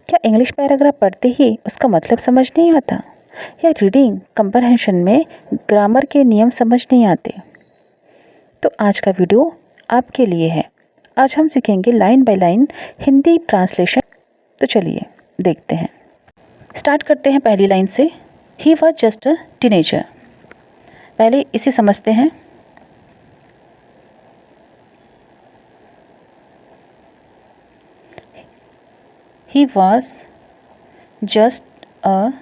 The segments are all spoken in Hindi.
क्या इंग्लिश पैराग्राफ पढ़ते ही उसका मतलब समझ नहीं आता, या रीडिंग कंप्रहेंशन में ग्रामर के नियम समझ नहीं आते? तो आज का वीडियो आपके लिए है। आज हम सीखेंगे line by line Hindi translation. तो चलिए देखते हैं। स्टार्ट करते हैं पहली लाइन से। He was just a teenager. पहले इसे समझते हैं। He was just a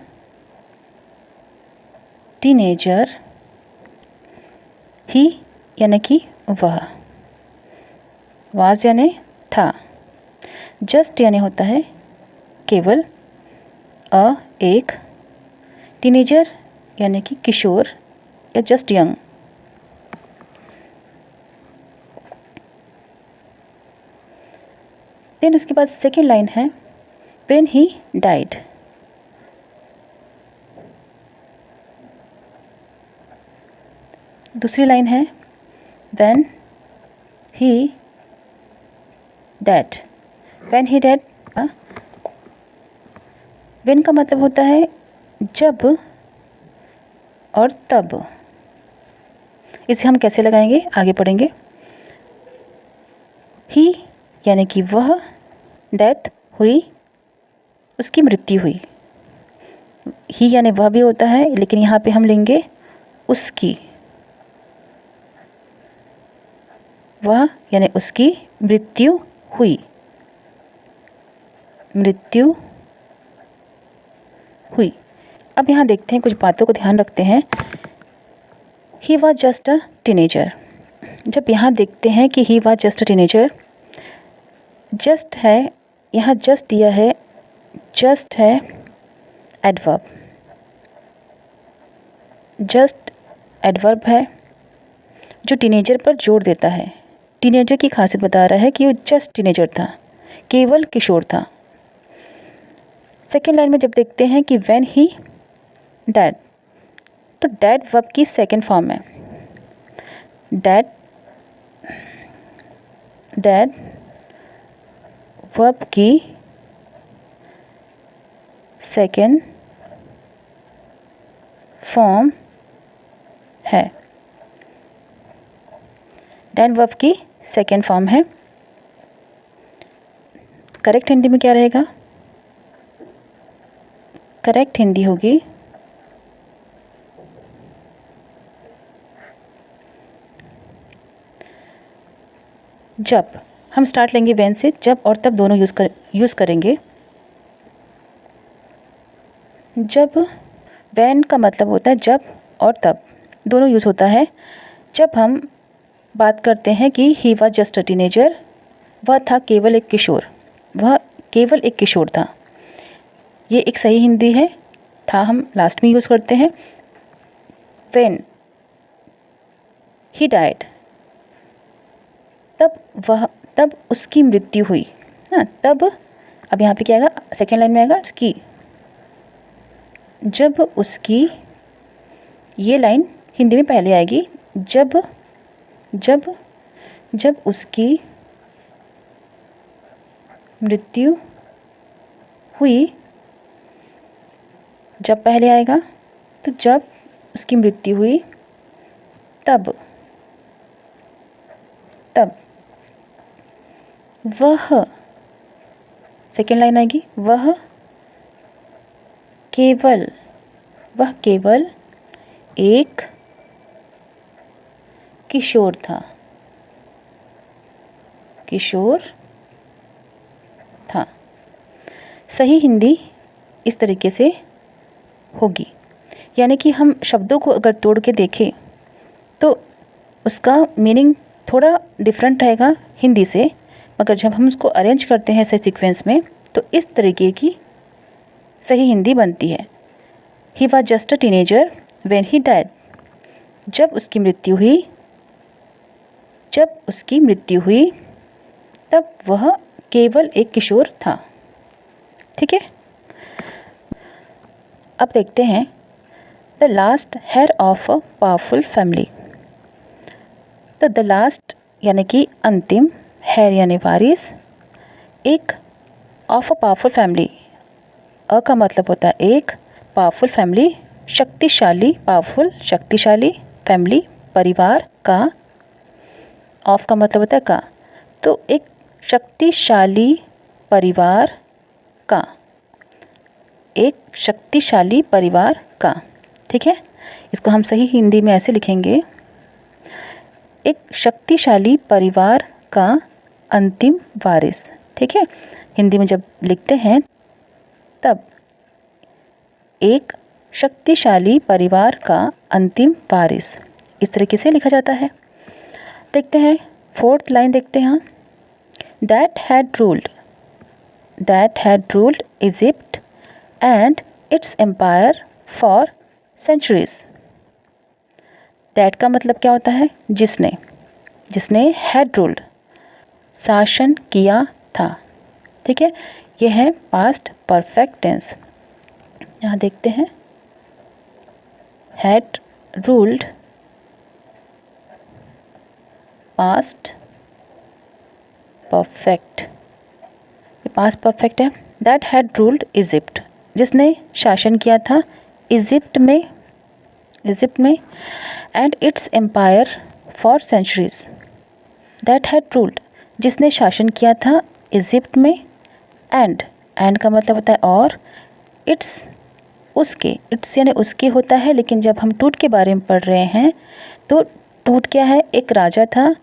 teenager. He यानी कि वह, was यानी था, just यानी होता है केवल, a एक, टीनेजर यानी कि किशोर या जस्ट यंग। देन उसके बाद सेकेंड लाइन है when he died। दूसरी लाइन है when he died। when he died, when का मतलब होता है जब और तब। इसे हम कैसे लगाएंगे आगे पढ़ेंगे। ही यानी कि वह, डेथ हुई, उसकी मृत्यु हुई। ही यानी वह भी होता है, लेकिन यहाँ पे हम लेंगे उसकी। वह यानी उसकी मृत्यु हुई, मृत्यु हुई। अब यहाँ देखते हैं, कुछ बातों को ध्यान रखते हैं। He was just a teenager. जब यहाँ देखते हैं कि he was just a teenager, just है, यहाँ जस्ट दिया है, जस्ट है एडवर्ब। जस्ट एडवर्ब है जो टीनेजर पर जोर देता है। टीनेजर की खासियत बता रहा है कि वो जस्ट टीनेजर था, केवल किशोर था। सेकेंड लाइन में जब देखते हैं कि व्हेन ही डैड, तो डैड वर्ब की सेकेंड फॉर्म है। डैड, डैड वर्ब की सेकेंड फॉर्म है। डैड वर्ब की सेकेंड फॉर्म है। करेक्ट हिंदी में क्या रहेगा? करेक्ट हिंदी होगी जब। हम स्टार्ट लेंगे व्हेन से, जब और तब दोनों यूज़ करेंगे। जब, व्हेन का मतलब होता है जब और तब, दोनों यूज़ होता है। जब हम बात करते हैं कि he was just a teenager, वह था केवल एक किशोर, वह केवल एक किशोर था। ये एक सही हिंदी है, था हम लास्ट में यूज़ करते हैं। व्हेन ही डाइड, तब उसकी मृत्यु हुई। हाँ, तब। अब यहाँ पे क्या आएगा? सेकेंड लाइन में आएगा उसकी। जब उसकी, ये लाइन हिंदी में पहले आएगी। जब जब जब उसकी मृत्यु हुई, जब पहले आएगा, तो जब उसकी मृत्यु हुई तब वह, सेकेंड लाइन आएगी, वह केवल एक किशोर था, सही हिंदी इस तरीके से होगी। यानी कि हम शब्दों को अगर तोड़ के देखें तो उसका मीनिंग थोड़ा डिफरेंट रहेगा हिंदी से, मगर जब हम उसको अरेंज करते हैं सही सीक्वेंस में, तो इस तरीके की सही हिंदी बनती है। He was just a teenager when he died. जब उसकी मृत्यु हुई तब वह केवल एक किशोर था। ठीक है। अब देखते हैं the last heir of a powerful family. तो द लास्ट यानी कि अंतिम, हेयर यानी वारिस, एक, of a powerful family, a का मतलब होता है एक, पावरफुल फैमिली, शक्तिशाली, पावरफुल शक्तिशाली फैमिली, परिवार का। ऑफ का मतलब होता है का, तो एक शक्तिशाली परिवार का, एक शक्तिशाली परिवार का। ठीक है, इसको हम सही हिंदी में ऐसे लिखेंगे, एक शक्तिशाली परिवार का अंतिम वारिस। ठीक है, हिंदी में जब लिखते हैं तब एक शक्तिशाली परिवार का अंतिम वारिस इस तरीके से लिखा जाता है। देखते हैं फोर्थ लाइन, देखते हैं। That had ruled Egypt and its empire for centuries. That का मतलब क्या होता है? जिसने हैड रूल्ड, शासन किया था। ठीक है, यह है पास्ट परफेक्ट टेंस। यहाँ देखते हैं, हैड रूल्ड पास्ट परफेक्ट, ये पास्ट परफेक्ट है। दैट हैड रूल्ड इजिप्ट, जिसने शासन किया था इजिप्ट में and its empire for centuries. That had ruled, जिसने शासन किया था इजिप्ट में, एंड का मतलब होता है और, इट्स उसके, इट्स यानी उसके होता है, लेकिन जब हम टूट के बारे में पढ़ रहे हैं तो टूट क्या है? एक राजा था,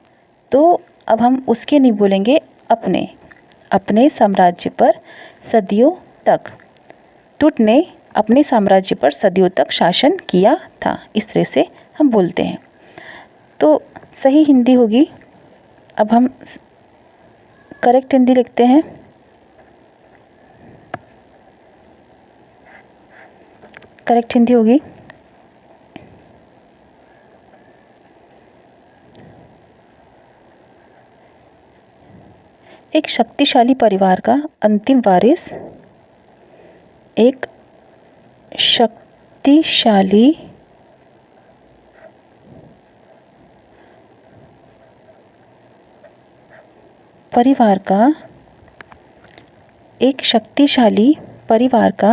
तो अब हम उसके नहीं बोलेंगे, अपने साम्राज्य पर सदियों तक, टूट ने अपने साम्राज्य पर सदियों तक शासन किया था, इस तरह से हम बोलते हैं। तो सही हिंदी होगी, अब हम करेक्ट हिंदी लिखते हैं। करेक्ट हिंदी होगी, एक शक्तिशाली परिवार का अंतिम वारिस, एक शक्तिशाली परिवार का, एक शक्तिशाली परिवार का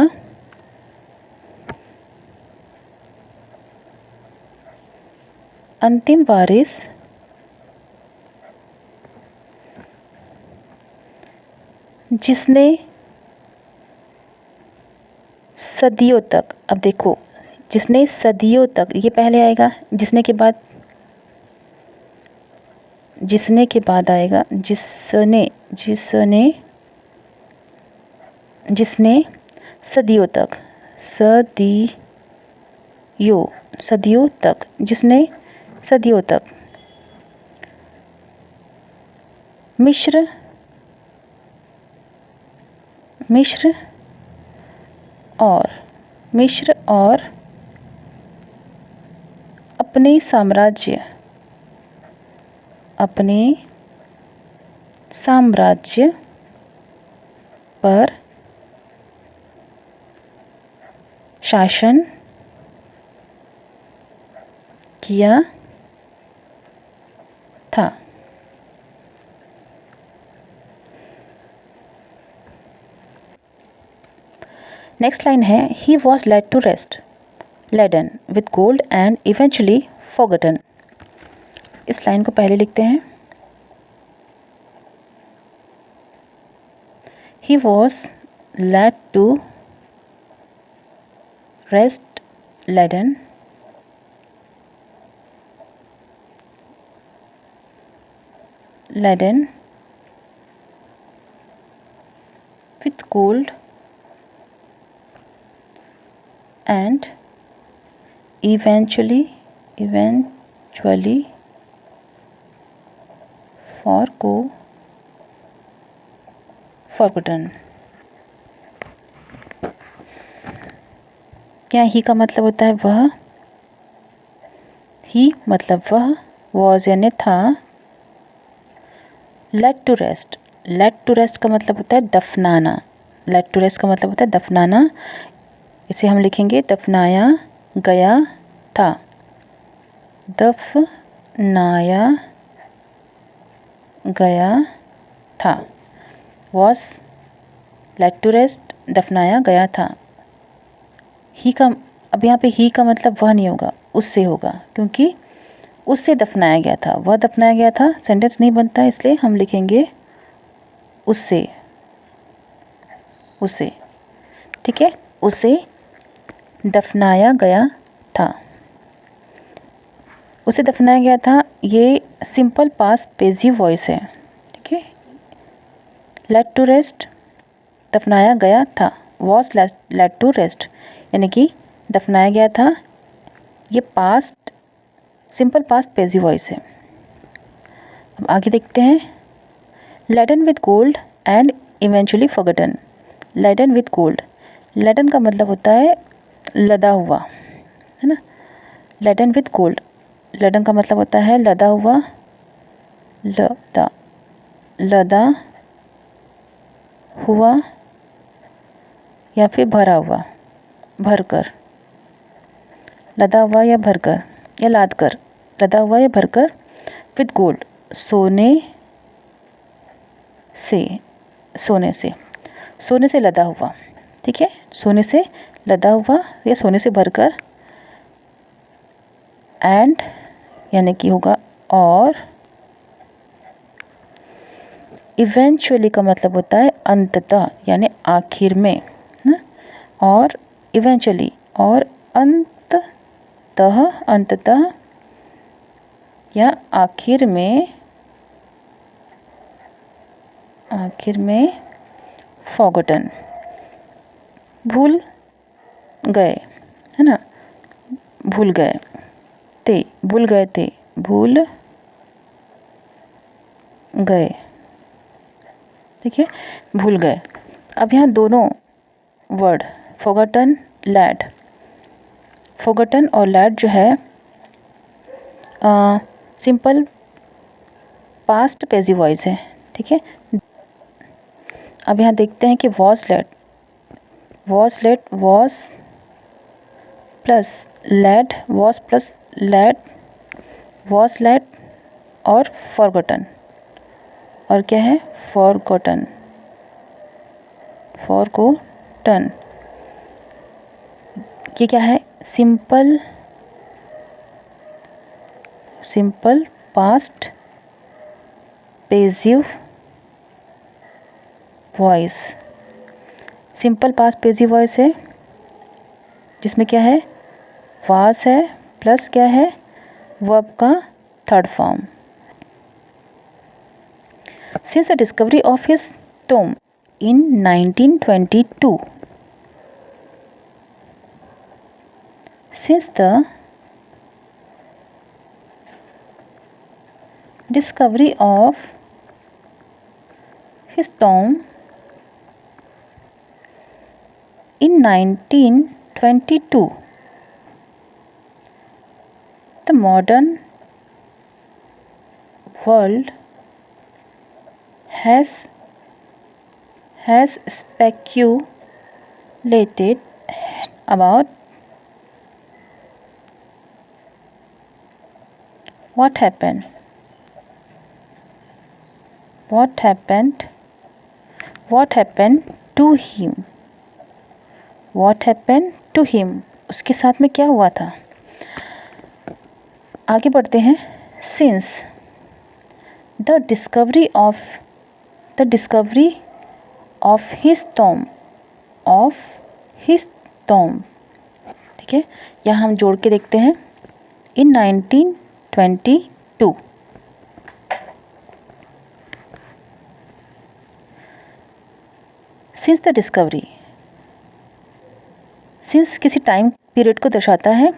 अंतिम वारिस जिसने सदियों तक, अब देखो जिसने सदियों तक, ये पहले आएगा, जिसने के बाद आएगा जिसने सदियों तक, सदियों तक, जिसने सदियों तक मिस्र और अपने साम्राज्य पर शासन किया था। नेक्स्ट लाइन है, he was laid to rest, laden with gold and eventually forgotten. इस लाइन को पहले लिखते हैं, he was laid to rest, laden with gold and eventually forgotten। क्या ही का मतलब होता है वह, ही मतलब वह, वॉज यानी था, लेट टू रेस्ट का मतलब होता है दफनाना, लेट टू रेस्ट का मतलब होता है दफनाना, इसे हम लिखेंगे दफनाया गया था, दफनाया गया था। वॉज लेट टू रेस्ट, दफनाया गया था। ही का, अब यहाँ पे ही का मतलब वह नहीं होगा, उससे होगा, क्योंकि उससे दफनाया गया था, वह दफनाया गया था, सेंटेंस नहीं बनता, इसलिए हम लिखेंगे उससे, उसे। ठीक है, उसे दफनाया गया था। उसे दफनाया गया था, ये सिंपल पास्ट पेसिव वॉइस है। ठीक है, लेट टू रेस्ट, दफनाया गया था, वॉज लेट टू रेस्ट, यानी कि दफनाया गया था, ये past, simple past passive voice है। अब आगे देखते हैं, laden with gold and eventually forgotten. Laden with gold, laden का मतलब होता है लदा हुआ, है ना। लेडन विथ गोल्ड, लेडन का मतलब होता है लदा हुआ, लदा, लदा हुआ या फिर भरा हुआ, भरकर, लदा हुआ या भरकर या लाद कर, लदा हुआ या भरकर, विथ गोल्ड, सोने से, सोने से, सोने से लदा हुआ। ठीक है, सोने से लदा हुआ या सोने से भरकर, एंड यानी कि होगा और, इवेंचुअली का मतलब होता है अंततः यानी आखिर में, है? और इवेंचुअली और अंततः, अंततः या आखिर में, आखिर में, फॉरगॉटन, भूल गए, है ना, भूल गए थे, भूल गए थे, भूल गए। ठीक है, भूल गए। अब यहाँ दोनों वर्ड फॉरगॉटन, लैड, फॉरगॉटन और लैड जो है सिंपल पास्ट पेसिव वॉइस है। ठीक है, अब यहाँ देखते हैं कि was laid, was laid, was plus laid, was plus laid, was laid और फॉरगॉटन, और क्या है फॉरगॉटन, फॉरगॉटन, ये क्या है simple, simple past passive voice, simple past passive voice है, जिसमें क्या है वाज है प्लस क्या है वर्ब का third form. Since the discovery of his tomb in 1922, since the discovery of his tomb in 1922, the modern world has speculated about what happened to him, what happened to him, उसके साथ में क्या हुआ था। आगे बढ़ते हैं, since the discovery of his tomb, ठीक है, यहाँ हम जोड़ के देखते हैं in 1922, since the discovery, since किसी टाइम पीरियड को दर्शाता है,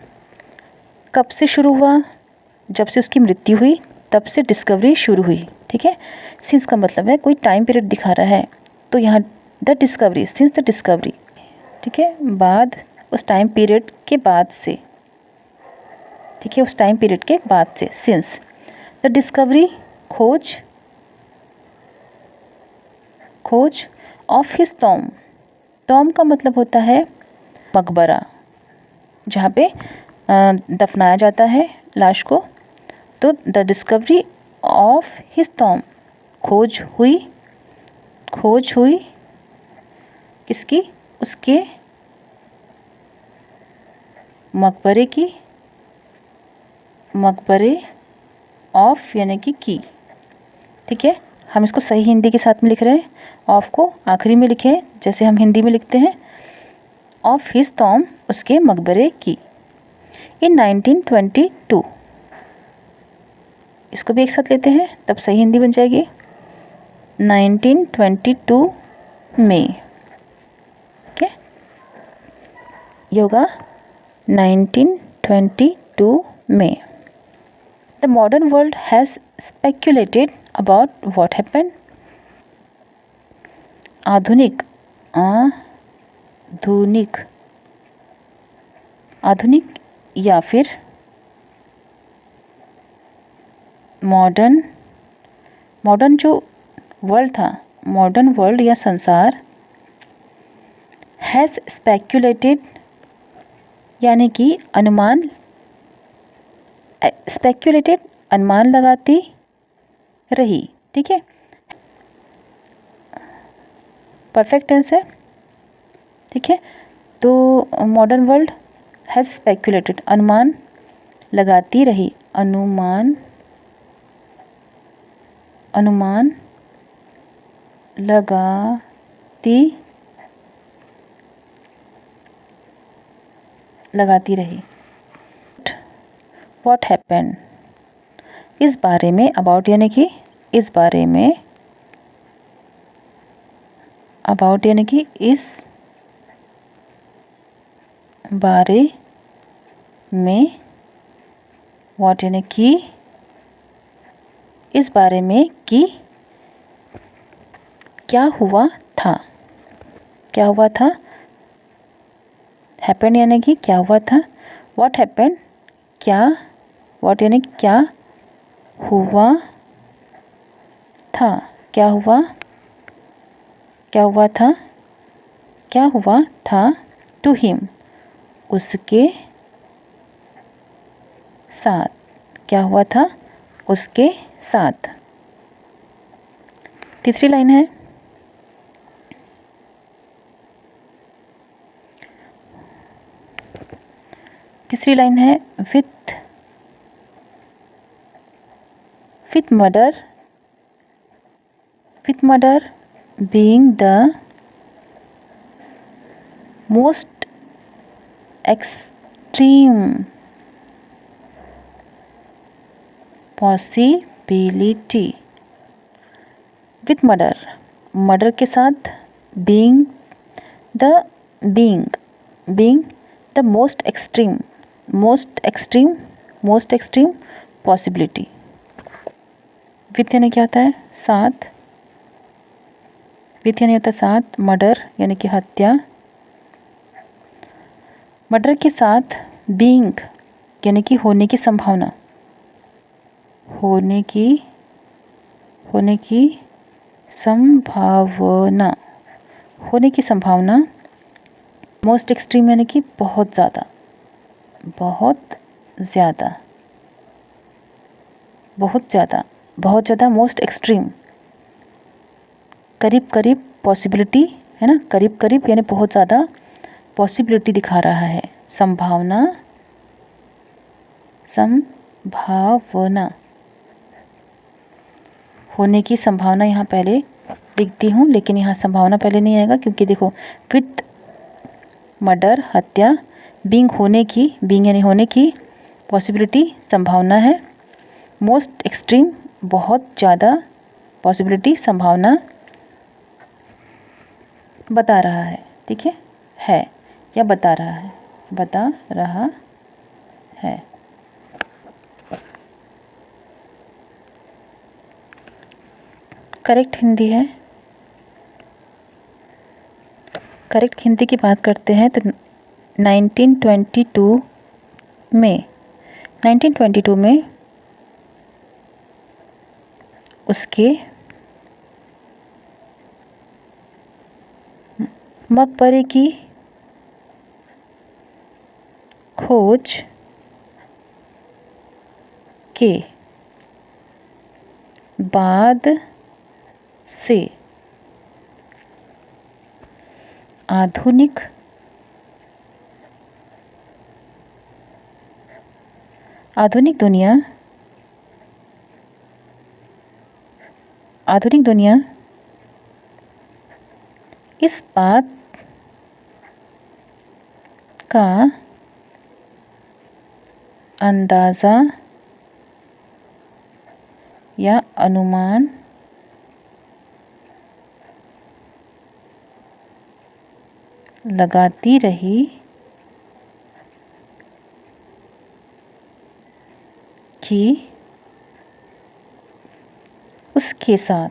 कब से शुरू हुआ, जब से उसकी मृत्यु हुई तब से डिस्कवरी शुरू हुई। ठीक है, सिंस का मतलब है कोई टाइम पीरियड दिखा रहा है, तो यहाँ the discovery, since the discovery, ठीक है, बाद, उस टाइम पीरियड के बाद से, ठीक है, उस टाइम पीरियड के बाद से, सिंस द डिस्कवरी, खोज ऑफ हिज टॉम का मतलब होता है मकबरा, जहाँ पे दफनाया जाता है लाश को, तो the discovery of his Tom, खोज हुई किसकी, उसके मकबरे की, मकबरे ऑफ यानी कि की। ठीक है, हम इसको सही हिंदी के साथ में लिख रहे हैं। ऑफ को आखिरी में लिखे जैसे हम हिंदी में लिखते हैं। ऑफ हिज टॉम, उसके मकबरे की। इन 1922, इसको भी एक साथ लेते हैं तब सही हिंदी बन जाएगी। 1922 में, ठीक है, योगा 1922 में। The modern world has speculated about what happened. आधुनिक या फिर मॉडर्न जो वर्ल्ड था, मॉडर्न वर्ल्ड या संसार, हैज़ स्पेक्यूलेटेड यानी कि अनुमान, स्पेक्यूलेटेड अनुमान लगाती रही। ठीक है, परफेक्ट टेंस है। ठीक है, तो मॉडर्न वर्ल्ड हैज़ स्पेक्यूलेटेड, अनुमान लगाती रही, अनुमान लगाती रही। व्हाट हैपेंड, इस बारे में, अबाउट यानी कि इस बारे में, अबाउट यानी कि इस बारे में, व्हाट यानी कि इस बारे में कि क्या हुआ था, क्या हुआ था। हैपेंड यानी कि क्या हुआ था। व्हाट हैपेंड, क्या, व्हाट यानी क्या हुआ था, क्या हुआ, क्या हुआ था, क्या हुआ था। टू हिम, उसके साथ, क्या हुआ था उसके साथ। तीसरी लाइन है, तीसरी लाइन है with murder being the most extreme possibility. With murder, murder के साथ, being the most extreme possibility. With यानी क्या होता है, साथ, विथ यानी होता है साथ, मर्डर यानी कि हत्या, मर्डर के साथ, बीइंग यानी कि होने की संभावना, होने की संभावना, मोस्ट एक्सट्रीम यानी कि बहुत ज़्यादा, मोस्ट एक्सट्रीम, करीब करीब, पॉसिबिलिटी है ना, करीब करीब यानी बहुत ज़्यादा पॉसिबिलिटी दिखा रहा है, संभावना, होने की संभावना यहाँ पहले लिखती हूँ, लेकिन यहाँ संभावना पहले नहीं आएगा क्योंकि देखो विथ मर्डर हत्या, बीइंग होने की, बीइंग यानी होने की, पॉसिबिलिटी संभावना है, मोस्ट एक्सट्रीम बहुत ज़्यादा, पॉसिबिलिटी संभावना बता रहा है। ठीक है या बता रहा है। करेक्ट हिंदी है, करेक्ट हिंदी की बात करते हैं तो 1922 में उसके मकबरे की खोज के बाद से आधुनिक आधुनिक दुनिया इस बात का अंदाज़ा या अनुमान लगाती रही कि उसके साथ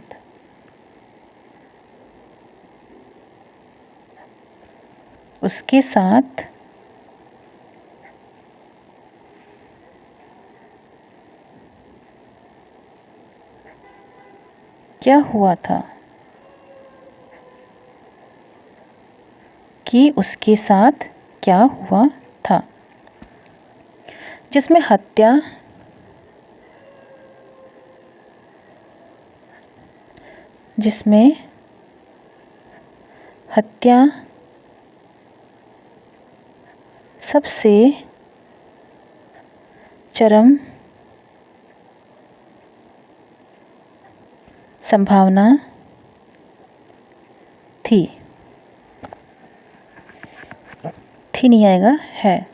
क्या हुआ था, कि उसके साथ क्या हुआ था, जिसमें हत्या सबसे चरम संभावना थी नहीं आएगा है।